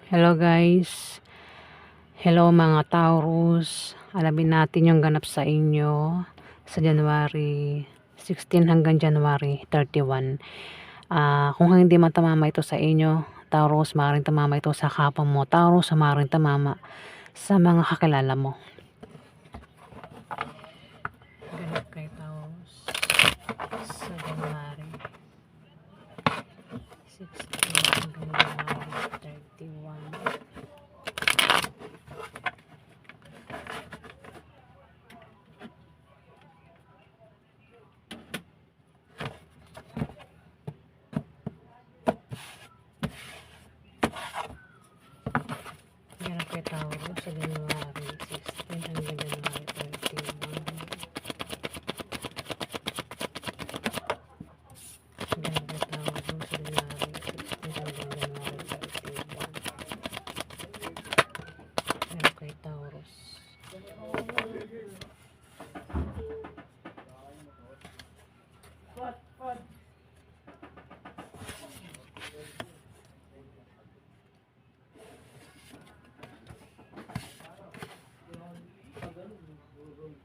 Hello guys, hello mga Taurus. Alamin natin yung ganap sa inyo sa January 16 hanggang January 31. Kung hindi man tamama ito sa inyo, Taurus, maaaring tamama ito sa kapwa mo, Taurus, maaaring tamama sa mga kakilala mo. Ganap kay Taurus sa January 16 hanggang January 31. Ganap kay Taurus sa January 16 hanggang January 31. Ganap kay Taurus sa January 16 hanggang January 31. Ganap kay Taurus.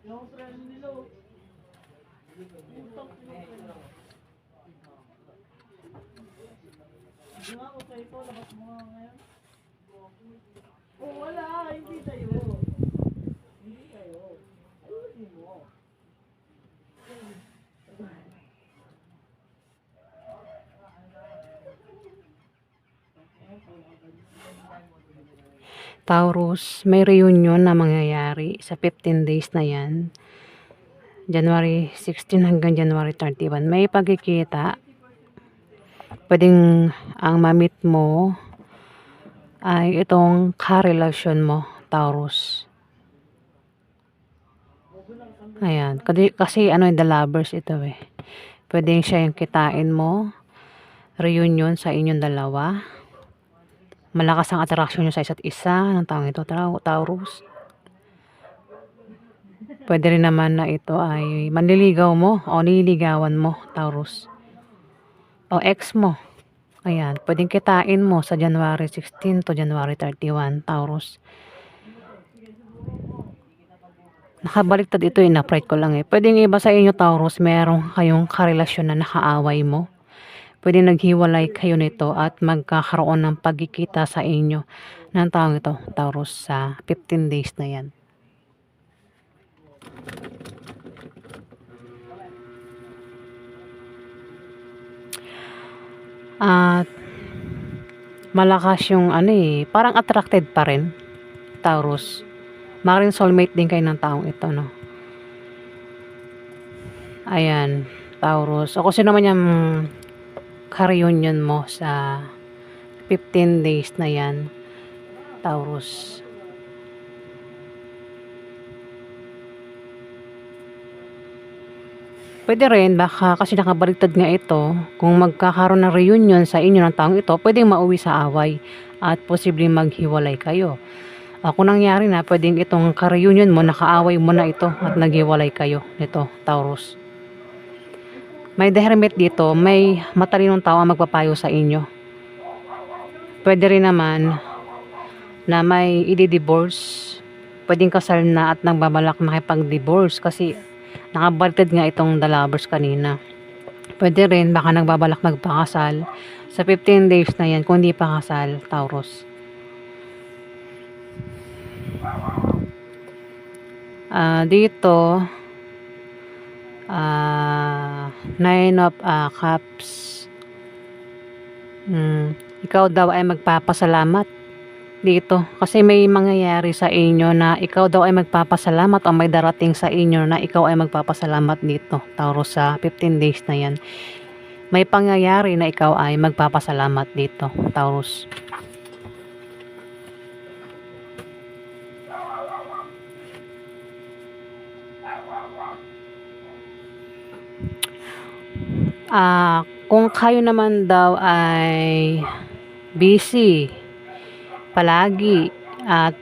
Yung friend nila, hindi nga ako sa'yo ito, labas mo nga ngayon. Oh, wala, hindi tayo. Hindi tayo. Ayusin mo. Taurus, may reunion na mangyayari sa 15 days na yan. January 16 hanggang January 31. May pagkikita. Pwedeng ang mamit mo ay itong karelasyon mo, Taurus. Ayan. Kasi ano, the lovers ito eh. Pwedeng siya yung kitain mo. Reunion sa inyong dalawa. Malakas ang attraction nyo sa isa't isa ng taong ito, Taurus. Pwede rin naman na ito ay manliligaw mo o nililigawan mo, Taurus. O ex mo. Ayan, pwedeng kitain mo sa January 16 to January 31, Taurus. Nakabaliktad ito, in-upright ko lang eh. Pwedeng iba sa inyo, Taurus, meron kayong karelasyon na nakaaway mo. Pwede naghiwalay kayo nito at magkakaroon ng pagkikita sa inyo ng taong ito, Taurus, sa 15 days na yan. At malakas yung ano eh, parang attracted pa rin, Taurus. Maring soulmate din kayo ng taong ito, no? Ayan, Taurus. O kung sino man yung ka-reunion mo sa 15 days na yan, Taurus. Pwede rin, baka kasi nakabaliktad nga ito, kung magkakaroon ng reunion sa inyo ng taong ito, pwedeng mauwi sa away at posibleng maghiwalay kayo. Kung nangyari na, pwedeng itong ka-reunion mo, nakaaway mo na ito at naghiwalay kayo nito, Taurus. May The Hermit dito, may matalinong tao ang magpapayo sa inyo. Pwede rin naman na may i-divorce, pwedeng kasal na at nagbabalak makipag-divorce kasi nakabaliktad nga itong the lovers kanina. Pwede rin, baka nagbabalak magpakasal sa 15 days na yan kung hindi pa kasal, Taurus. Dito, 9 of Cups. Ikaw daw ay magpapasalamat dito kasi may mangyayari sa inyo na ikaw daw ay magpapasalamat o may darating sa inyo na ikaw ay magpapasalamat dito, Taurus, sa 15 days na yan. May pangyayari na ikaw ay magpapasalamat dito, Taurus. Kung kayo naman daw ay busy palagi at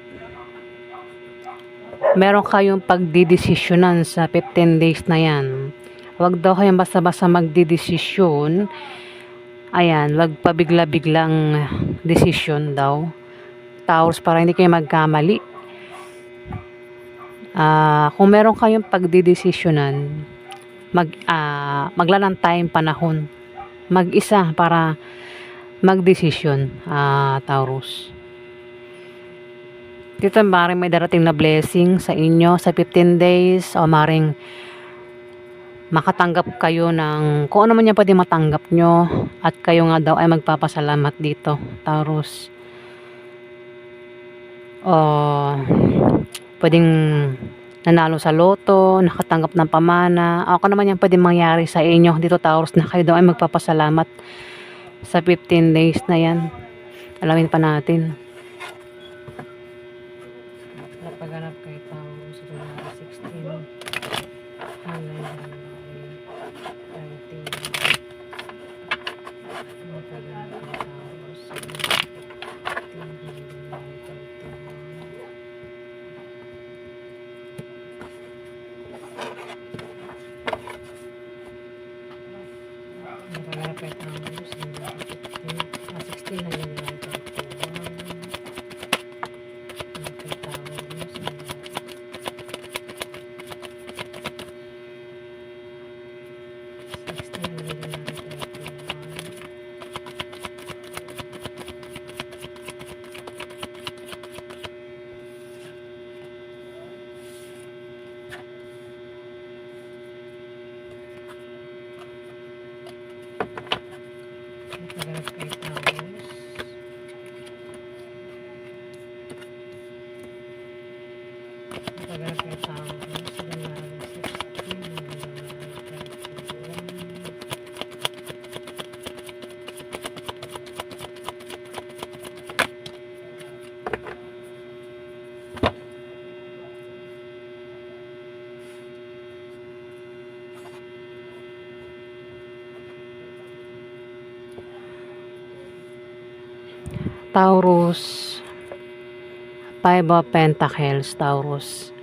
meron kayong pagdidesisyonan sa 15 days na yan, wag daw kayong basta-basta magdidesisyon. Ayan, wag pabigla-biglang desisyon daw. Taurus, para hindi kayo magkamali. Kung meron kayong pagdidesisyonan, maglaan ng time, panahon, mag-isa para magdesisyon, Taurus. Dito maring may darating na blessing sa inyo sa 15 days, o maring makatanggap kayo ng kung ano man yung pwede matanggap nyo, at kayo nga daw ay magpapasalamat dito, Taurus. O pwedeng nanalo sa loto, nakatanggap ng pamana, o kung ano man yung pwede mangyari sa inyo dito, Taurus, na kayo daw ay magpapasalamat sa 15 days na yan. Alamin pa natin. Napaganap kay Taurus sa January 16 hanggang January 13. Napaganap kay Taurus sa January 15 hanggang January 13. Napaganap kay Taurus sa January 16 hanggang January 31. Napaganap kay Taurus. Napaganap kay Taurus sa January 16 hanggang January 31. Taurus, 5 of Pentacles, Taurus.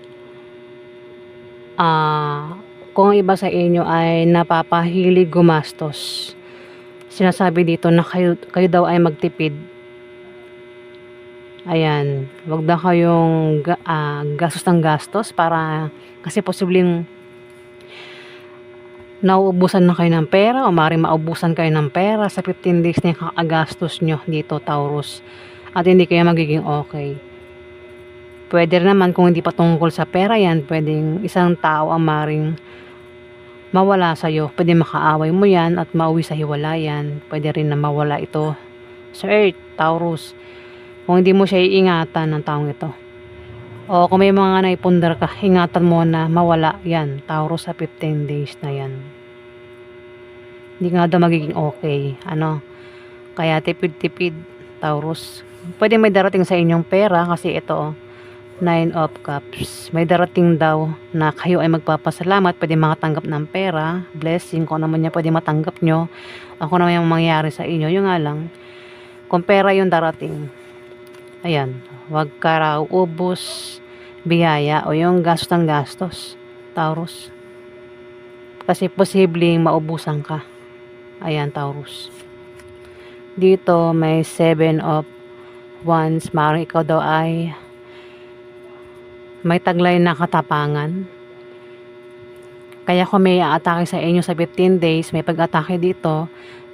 Kung iba sa inyo ay napapahilig gumastos, sinasabi dito na kayo daw ay magtipid. Ayan, wag daw kayong gastos ng gastos, para kasi posibleng nauubusan na kayo ng pera, o maaaring maubusan kayo ng pera sa 15 days na yung kakagastos nyo dito, Taurus, at hindi kayo magiging okay. Pwede rin naman, kung hindi pa tungkol sa pera yan, pwedeng isang tao ang maaaring mawala sa'yo. Pwede makaaway mo yan at mauwi sa hiwalayan. Pwede rin na mawala ito sa Earth, Taurus, kung hindi mo siya iingatan ng taong ito. O kung may mga naipundar ka, ingatan mo na mawala yan, Taurus, sa 15 days na yan. Hindi nga daw magiging okay. Kaya tipid-tipid, Taurus. Pwede may darating sa inyong pera, kasi ito, 9 of Cups. May darating daw na kayo ay magpapasalamat, pwede makatanggap ng pera, blessing, kung ano man yan pwede matanggap nyo, o kung ano yung mangyari sa inyo. Yung nga lang, kung pera yung darating, ayan, wag ka raw ubos biyaya o yung gastos ng gastos, Taurus. Kasi posibleng maubusan ka. Ayan, Taurus. Dito may 7 of Wands. Maaaring ikaw daw ay may taglay na katapangan. Kaya kung may atake sa inyo sa 15 days, may pag-atake dito,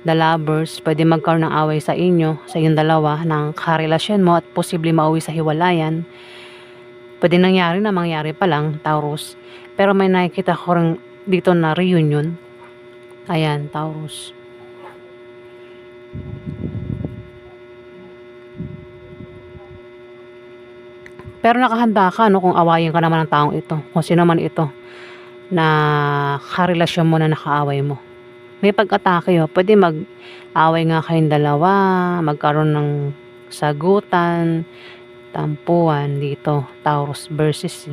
the Lovers, pwede magkaroon ng away sa inyo, sa inyong dalawa, ng karelasyon mo, at posible mauwi sa hiwalayan. Pwede mangyari pa lang, Taurus. Pero may nakikita ko rin dito na reunion. Ayan, Taurus. Pero nakahanda ka, kung awayin ka naman ng taong ito, kung sino man ito, na karelasyon mo na nakaaway mo. May pag-atake, pwede mag-away nga kayong dalawa, magkaroon ng sagutan, tampuan dito, Taurus versus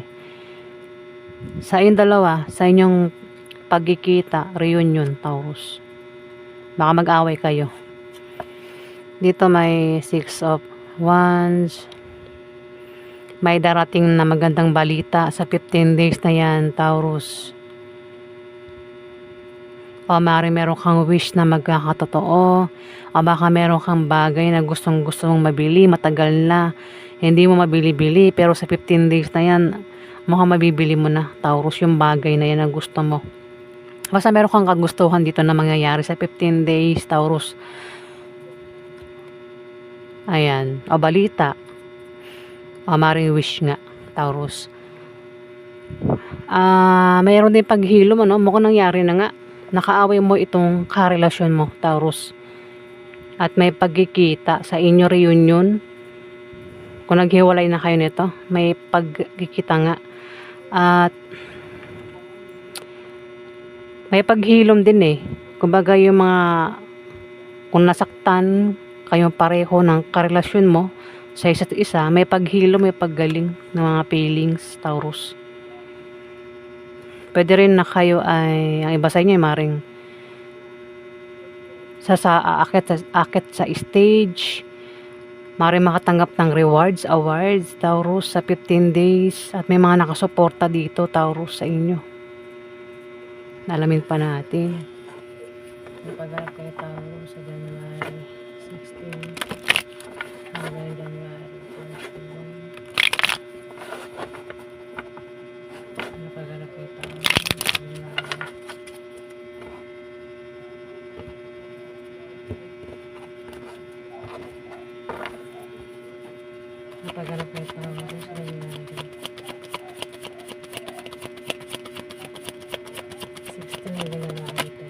sa inyong dalawa, sa inyong pagkikita, reunion, Taurus. Baka mag-away kayo. Dito may 6 of Wands. May darating na magandang balita sa 15 days na yan, Taurus. O maaaring meron kang wish na magkakatotoo. O baka meron kang bagay na gustong-gusto mong mabili, matagal na. Hindi mo mabili-bili, pero sa 15 days na yan, mukhang mabibili mo na, Taurus, yung bagay na yan na gusto mo. Basta meron kang kagustuhan dito na mangyayari sa 15 days, Taurus. Ayan. O balita. O maaaring wish nga, Taurus. Mayroon din paghilom, ano? Mukhang nangyari na nga. Nakaaway mo itong karelasyon mo, Taurus. At may pagkikita sa inyo reunion. Kung naghiwalay na kayo nito, may pagkikita nga. At may paghilom din eh. Kumbaga yung mga, kung nasaktan kayong pareho ng karelasyon mo sa isa't isa, may paghilom, may paggaling ng mga feelings, Taurus. Pwede rin na kayo ay, ang iba sa inyo ay maring akit sa stage, maring makatanggap ng rewards, awards, Taurus, sa 15 days. At may mga nakasuporta dito, Taurus, sa inyo. Alamin pa natin. Napagharap kayo, Taurus, sa January 16 hanggang January 21. Napagharap kayo, Taurus, sa January. Napagharap kayo, Taurus, sa January 16 hanggang January 31.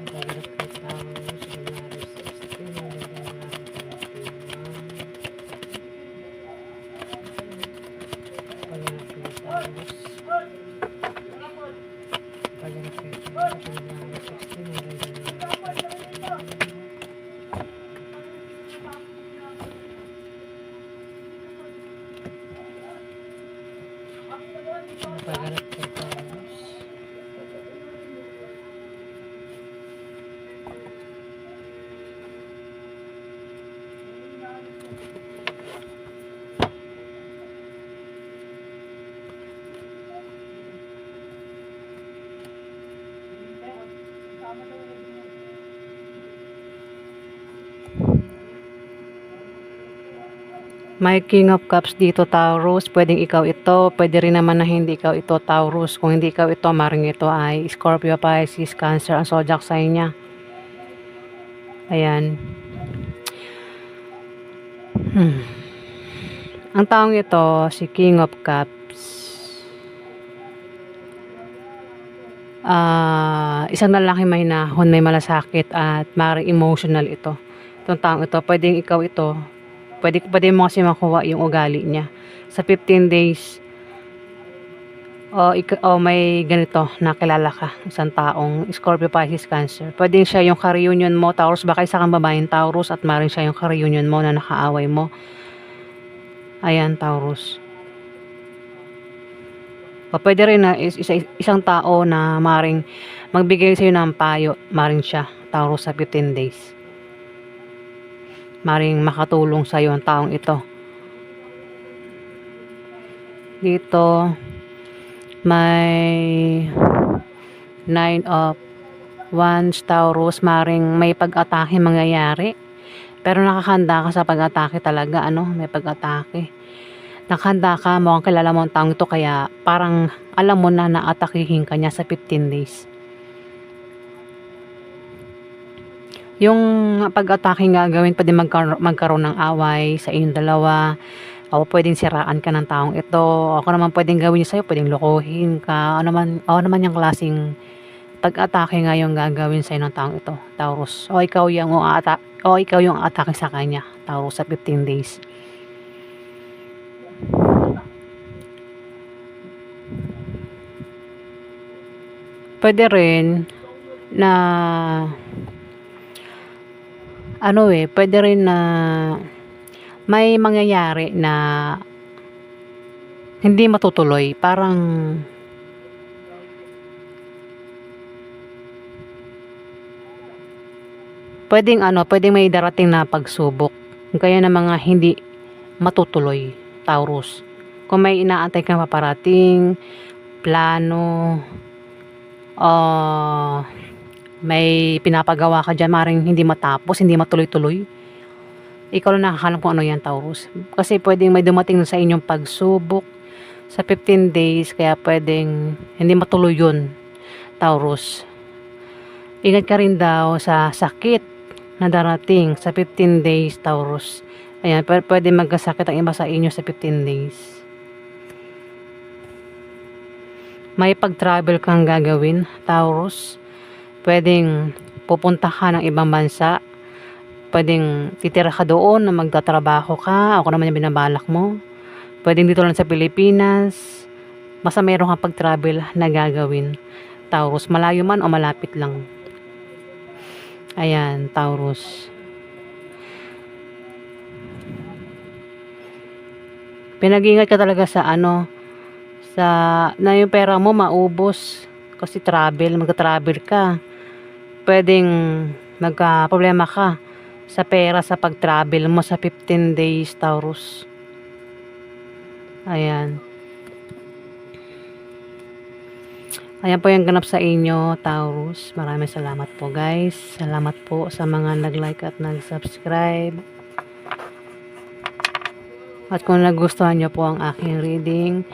Napagharap kayo, Taurus, sa January 16 hanggang January 31. Napagharap kayo, Taurus. Napagharap kayo, Taurus, sa January 16 hanggang January 31. Napagharap kayo, Taurus. May King of Cups dito, Taurus. Pwedeng ikaw ito. Pwede rin naman na hindi ikaw ito, Taurus. Kung hindi ikaw ito, maring ito ay Scorpio, Pisces, Cancer, ang zodiac sign niya. Ayan. Ang taong ito, si King of Cups, isang lalaking may nahon, may malasakit, at maring emotional ito. Itong taong ito, pwedeng ikaw ito. Pwede mo kasi makuha yung ugali niya. Sa 15 days, o may ganito, nakilala ka, isang taong Scorpio, Pisces, Cancer. Pwedeng siya yung ka-reunion mo, Taurus. Baka isa kang babaeng Taurus at maring siya yung ka-reunion mo na nakaaway mo. Ayan, Taurus. O pwede rin na isang tao na maring magbigay sa'yo ng payo, maring siya, Taurus, sa 15 days. Maring makatulong sa'yo ang taong ito. Dito, may 9 of Wands, Taurus. Maring may pag-atake mangyayari. Pero nakahanda ka sa pag-atake talaga, ano? May pag-atake. Nakahanda ka, mukhang kilala mo ang taong ito, kaya parang alam mo na na-atakihin ka niya sa 15 days. Yung pag-atake nga gawin, pwede magkaroon ng away sa inyong dalawa. O pwedeng siraan ka ng taong ito. O kung naman pwedeng gawin niya sa'yo, pwedeng lokohin ka. O naman yung klaseng pag-atake nga yung gagawin sa'yo ng taong ito, Taurus. O ikaw yung atake sa kanya, Taurus, sa 15 days. Pwede rin na pwede rin na may mangyayari na hindi matutuloy. Parang pwedeng may darating na pagsubok. Kaya na mga hindi matutuloy, Taurus. Kung may inaantay kang paparating, plano, may pinapagawa ka dyan, maring hindi matapos, hindi matuloy-tuloy. Ikaw lang nakakalam kung ano yan, Taurus. Kasi pwedeng may dumating sa inyong pagsubok sa 15 days, kaya pwedeng hindi matuloy yun, Taurus. Ingat ka rin daw sa sakit na darating sa 15 days, Taurus. Ayan, pwede magkasakit ang iba sa inyo sa 15 days. May pag-travel kang gagawin, Taurus. Pwedeng pupunta ka ng ibang bansa. Pwedeng titira ka doon na magtatrabaho ka. Ako naman yung binabalak mo. Pwedeng dito lang sa Pilipinas. Basta meron kang pag-travel na gagawin, Taurus. Malayo man o malapit lang. Ayan, Taurus. Pinag-ingat ka talaga sa na yung pera mo maubos. Kasi magta-travel ka. Pwedeng magka-problema ka sa pera sa pag-travel mo sa 15 days, Taurus. Ayan. Ayan po yung ganap sa inyo, Taurus. Maraming salamat po, guys. Salamat po sa mga nag-like at nag-subscribe. At kung nagustuhan nyo po ang aking reading,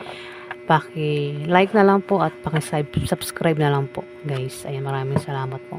paki-like na lang po at paki-subscribe na lang po, guys. Ayan, maraming salamat po.